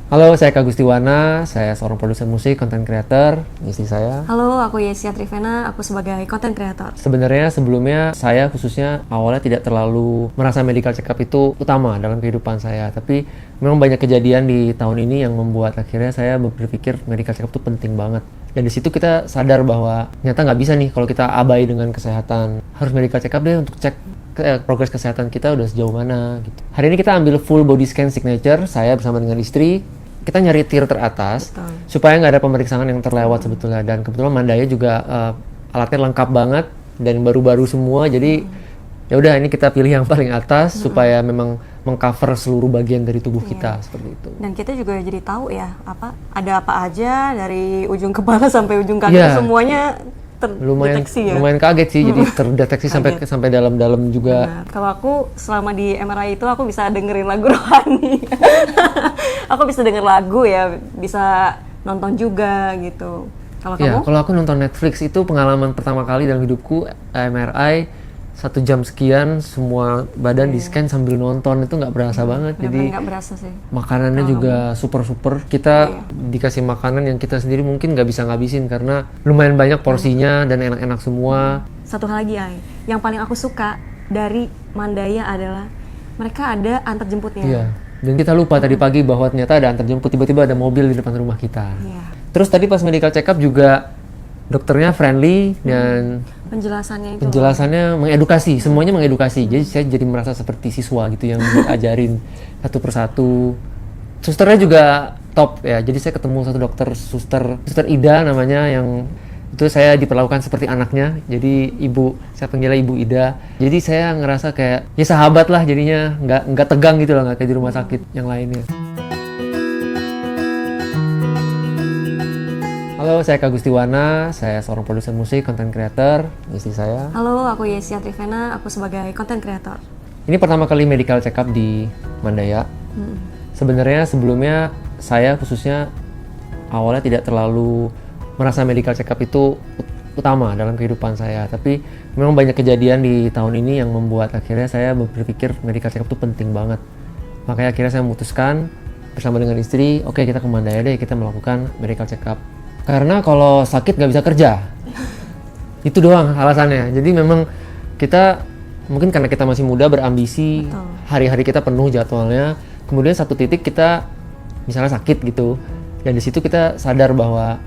Halo, saya Kak Gustiwana, saya seorang produser musik, content creator, istri saya. Halo, aku Yesia Trivena, aku sebagai content creator. Sebenarnya sebelumnya saya khususnya awalnya tidak terlalu merasa medical check up itu utama dalam kehidupan saya, tapi memang banyak kejadian di tahun ini yang membuat akhirnya saya berpikir medical check up itu penting banget. Dan di situ kita sadar bahwa ternyata nggak bisa nih kalau kita abai dengan kesehatan, harus medical check up deh untuk cek progres kesehatan kita udah sejauh mana gitu. Hari ini kita ambil full body scan signature, saya bersama dengan istri. Kita nyari tier teratas. Betul. Supaya nggak ada pemeriksaan yang terlewat sebetulnya, dan kebetulan Mandaya juga alatnya lengkap banget dan baru-baru semua, jadi ya udah ini kita pilih yang paling atas supaya memang mengcover seluruh bagian dari tubuh kita seperti itu. Dan kita juga jadi tahu ya ada apa aja dari ujung kepala sampai ujung kaki, Iya. semuanya terdeteksi ya. Lumayan kaget sih, jadi terdeteksi sampai dalam-dalam juga. Benar. Kalau aku selama di MRI itu aku bisa dengerin lagu rohani. Aku bisa denger lagu ya, bisa nonton juga gitu. Kalau Ya, kamu? kalau aku nonton Netflix itu pengalaman pertama kali dalam hidupku. MRI 1 jam sekian, semua badan di scan sambil nonton, itu nggak berasa banget. Jadi Nggak berasa sih. makanannya juga super. Kita dikasih makanan yang kita sendiri mungkin nggak bisa ngabisin karena lumayan banyak porsinya dan enak-enak semua. Satu hal lagi yang paling aku suka dari Mandaya adalah mereka ada antar jemputnya. Iya. Dan kita lupa tadi pagi bahwa ternyata ada antar jemput, tiba-tiba ada mobil di depan rumah kita. Iya. Terus tadi pas medical check up juga dokternya friendly dan Penjelasannya itu. penjelasannya mengedukasi, semuanya mengedukasi. Jadi saya jadi merasa seperti siswa gitu yang diajarin satu persatu. Susternya juga top ya. Jadi saya ketemu satu suster Ida namanya, yang itu saya diperlakukan seperti anaknya. Jadi saya panggilnya Ibu Ida. Jadi saya ngerasa kayak ya sahabat lah jadinya, nggak tegang gitu lah, nggak kayak di rumah sakit yang lainnya. Halo, saya Kak Gustiwana, saya seorang produser musik, content creator, istri saya. Halo, aku Yesia Trivena, aku sebagai content creator. Ini pertama kali medical check up di Mandaya. Sebenarnya sebelumnya saya khususnya awalnya tidak terlalu merasa medical check up itu utama dalam kehidupan saya, tapi memang banyak kejadian di tahun ini yang membuat akhirnya saya berpikir medical check up itu penting banget. Makanya akhirnya saya memutuskan bersama dengan istri, oke, kita ke Mandaya deh, kita melakukan medical check up. Karena kalau sakit nggak bisa kerja. Itu doang alasannya. Jadi memang kita, mungkin karena kita masih muda, berambisi, hari-hari kita penuh jadwalnya. Kemudian satu titik kita misalnya sakit gitu. Dan di situ kita sadar bahwa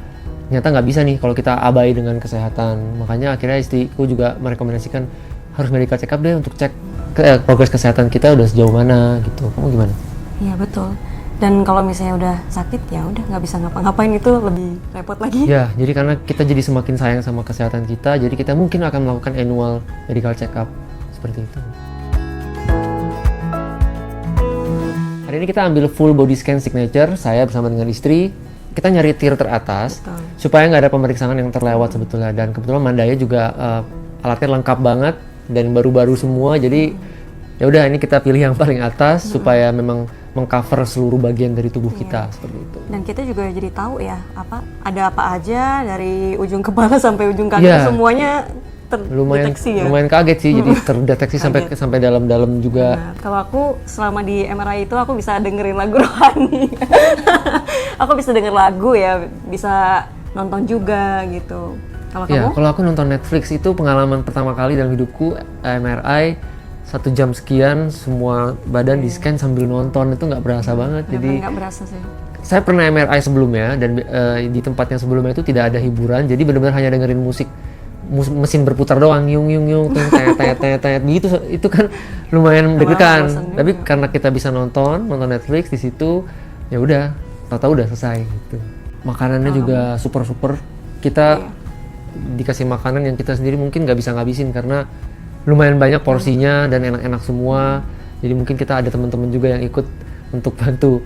ternyata nggak bisa nih kalau kita abai dengan kesehatan. Makanya akhirnya istriku juga merekomendasikan harus medical check up deh untuk cek progres kesehatan kita udah sejauh mana gitu. Kamu gimana? Iya betul. Dan kalau misalnya udah sakit ya udah nggak bisa ngapa-ngapain, itu lebih repot lagi. Ya, jadi karena kita jadi semakin sayang sama kesehatan kita, jadi kita mungkin akan melakukan annual medical check up seperti itu. Hari ini kita ambil full body scan signature, saya bersama dengan istri. Kita nyari tier teratas. Betul. Supaya nggak ada pemeriksaan yang terlewat sebetulnya. Dan kebetulan Mandaya juga alatnya lengkap banget dan baru-baru semua, jadi ya udah ini kita pilih yang paling atas supaya memang mengcover seluruh bagian dari tubuh kita seperti itu. Dan kita juga jadi tahu ya ada apa aja dari ujung kepala sampai ujung kaki, Iya. semuanya terdeteksi ya. Lumayan kaget sih, jadi terdeteksi sampai dalam-dalam juga. Nah, kalau aku selama di MRI itu aku bisa dengerin lagu rohani. Aku bisa denger lagu ya, bisa nonton juga gitu. Kalau Ya, kamu? kalau aku nonton Netflix itu pengalaman pertama kali dalam hidupku. MRI 1 jam sekian, semua badan di scan sambil nonton, itu nggak berasa banget. Jadi Nggak berasa sih. saya pernah MRI sebelumnya dan di tempat yang sebelumnya itu tidak ada hiburan, jadi benar-benar hanya dengerin musik, mesin berputar doang, yung tayat gitu. Itu kan lumayan deg-degan. bosan juga. Tapi karena kita bisa nonton Netflix di situ, ya udah, tahu-tahu udah selesai gitu. Makanannya juga super. Kita dikasih makanan yang kita sendiri mungkin nggak bisa ngabisin karena lumayan banyak porsinya dan enak-enak semua. Jadi mungkin kita ada teman-teman juga yang ikut untuk bantu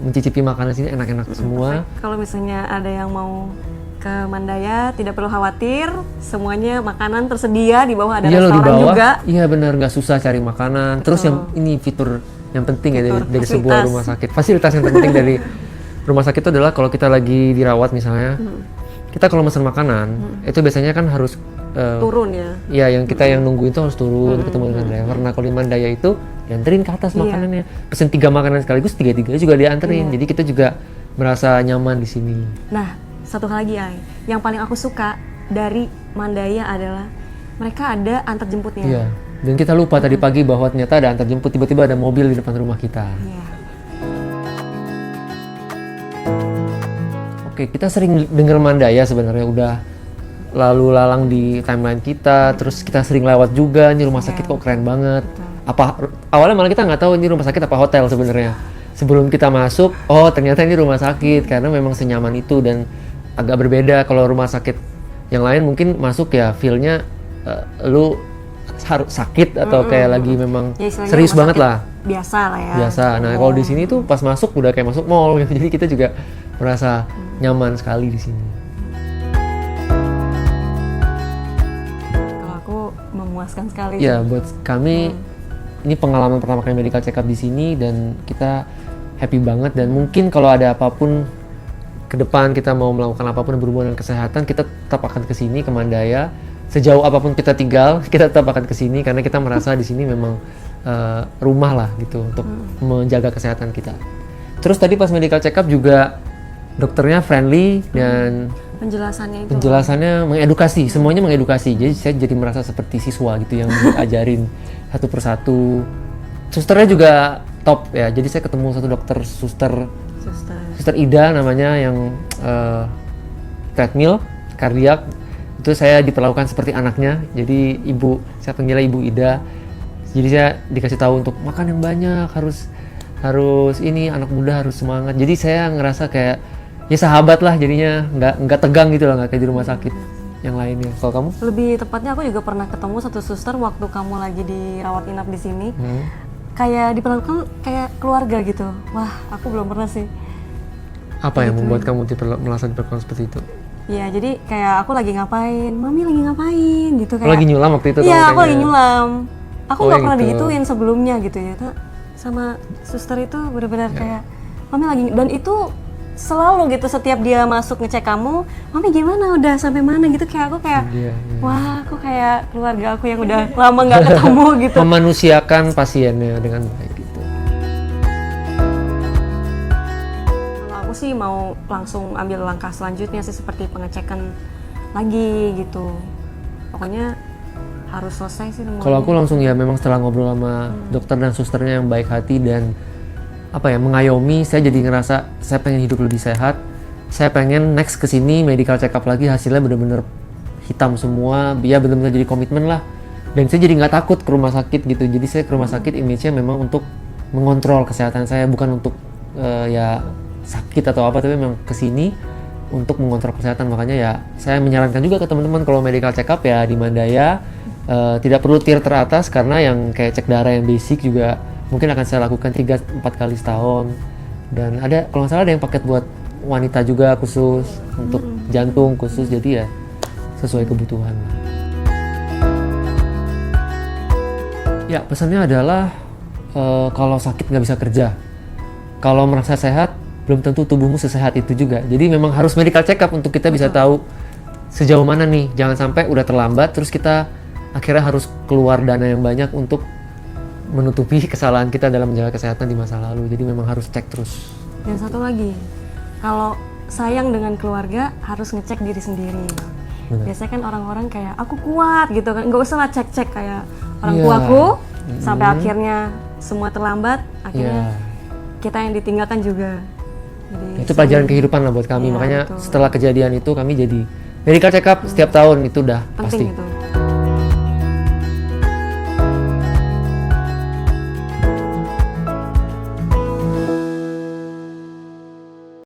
mencicipi makanan sini, enak-enak semua. Kalau misalnya ada yang mau ke Mandaya, tidak perlu khawatir, semuanya makanan tersedia di bawah, ada Iya loh, di restoran bawah. juga. Iya benar, nggak susah cari makanan. Terus yang ini fitur yang penting ya dari sebuah rumah sakit. Fasilitas yang penting dari rumah sakit itu adalah kalau kita lagi dirawat misalnya, kita kalau pesan makanan itu biasanya kan harus Turun ya. ya yang kita yang nunggu itu harus turun ketemu dengan driver. Nah kalau di Mandaya itu dianterin ke atas Iya. makanannya. Pesen 3 makanan sekaligus, 3-3 juga dianterin. Iya. Jadi kita juga merasa nyaman di sini. Nah, satu hal lagi Ay, yang paling aku suka dari Mandaya adalah mereka ada antar jemputnya. Iya. Dan kita lupa tadi pagi bahwa ternyata ada antar jemput, tiba-tiba ada mobil di depan rumah kita. Iya. Oke, kita sering denger Mandaya sebenarnya, udah lalu lalang di timeline kita, terus kita sering lewat juga, ini rumah sakit kok keren banget. Apa awalnya malah kita nggak tahu ini rumah sakit apa hotel sebenarnya. Sebelum kita masuk, oh ternyata ini rumah sakit karena memang senyaman itu, dan agak berbeda kalau rumah sakit yang lain mungkin masuk ya feel-nya lu harus sakit atau kayak lagi memang Ya, istilahnya serius rumah banget sakit lah. Biasa lah ya. Biasa. Nah, kalau di sini tuh pas masuk udah kayak masuk mall gitu. Jadi kita juga merasa nyaman sekali di sini. Kalau aku memuaskan sekali. Ya, buat kami ini pengalaman pertama kali medical check up di sini dan kita happy banget, dan mungkin kalau ada apapun ke depan kita mau melakukan apapun yang berhubungan dengan kesehatan, kita tetap akan ke sini ke Mandaya. Sejauh apapun kita tinggal, kita tetap akan ke sini karena kita merasa di sini memang rumah lah gitu untuk menjaga kesehatan kita. Terus tadi pas medical check up juga dokternya friendly dan Penjelasannya itu. penjelasannya mengedukasi, semuanya mengedukasi. Jadi saya jadi merasa seperti siswa gitu yang diajarin satu persatu. Susternya juga top ya. Jadi saya ketemu satu dokter Suster Ida namanya yang treadmill kardiak. Itu saya diperlakukan seperti anaknya. Jadi saya panggilnya Ibu Ida. Jadi saya dikasih tahu untuk makan yang banyak, harus ini, anak muda harus semangat. Jadi saya ngerasa kayak ya sahabat lah jadinya, nggak tegang gitu lah, nggak kayak di rumah sakit yang lainnya. Kalau kamu? Lebih tepatnya aku juga pernah ketemu satu suster waktu kamu lagi dirawat inap di sini. Kayak diperlakukan kayak keluarga gitu. Wah, aku belum pernah sih. Apa yang membuat kamu merasa diperlakukan seperti itu? Iya, jadi kayak aku lagi ngapain, mami lagi ngapain gitu kayak. Lagi nyulam waktu itu? Iya, aku lagi nyulam. Aku nggak pernah gitu. digituin sebelumnya gitu ya. Sama suster itu benar-benar kayak mami lagi, dan itu selalu gitu setiap dia masuk ngecek kamu, mami gimana, udah sampai mana gitu, kayak aku kayak wah, aku kayak keluarga aku yang udah lama nggak ketemu gitu. Memanusiakan pasiennya dengan baik gitu. Kalau aku sih mau langsung ambil langkah selanjutnya sih seperti pengecekan lagi gitu. Pokoknya harus selesai sih semuanya. Kalau aku langsung ya memang setelah ngobrol sama dokter dan susternya yang baik hati dan mengayomi, saya jadi ngerasa saya pengen hidup lebih sehat. Saya pengen next kesini medical check up lagi hasilnya bener-bener hitam semua, ya bener-bener jadi komitmen lah. Dan saya jadi nggak takut ke rumah sakit gitu. Jadi saya ke rumah sakit image-nya memang untuk mengontrol kesehatan saya, bukan untuk ya sakit atau apa, tapi memang kesini untuk mengontrol kesehatan. Makanya ya saya menyarankan juga ke teman-teman kalau medical check up ya di Mandaya. Tidak perlu tier teratas karena yang kayak cek darah yang basic juga mungkin akan saya lakukan 3-4 kali setahun, dan ada kalau nggak salah ada yang paket buat wanita juga khusus untuk jantung khusus, jadi ya sesuai kebutuhan. Ya pesannya adalah kalau sakit nggak bisa kerja, kalau merasa sehat belum tentu tubuhmu sesehat itu juga, jadi memang harus medical check up untuk kita bisa tahu sejauh mana nih, jangan sampai udah terlambat terus kita akhirnya harus keluar dana yang banyak untuk menutupi kesalahan kita dalam menjaga kesehatan di masa lalu. Jadi memang harus cek terus. Dan satu lagi, kalau sayang dengan keluarga harus ngecek diri sendiri. Benar. Biasanya kan orang-orang kayak aku kuat gitu kan, nggak usah lah cek-cek kayak orang tuaku sampai akhirnya semua terlambat, akhirnya kita yang ditinggalkan juga. Jadi itu pelajaran kehidupan lah buat kami. Iya, makanya betul. setelah kejadian itu kami jadi medical check up setiap tahun, itu udah penting pasti. itu.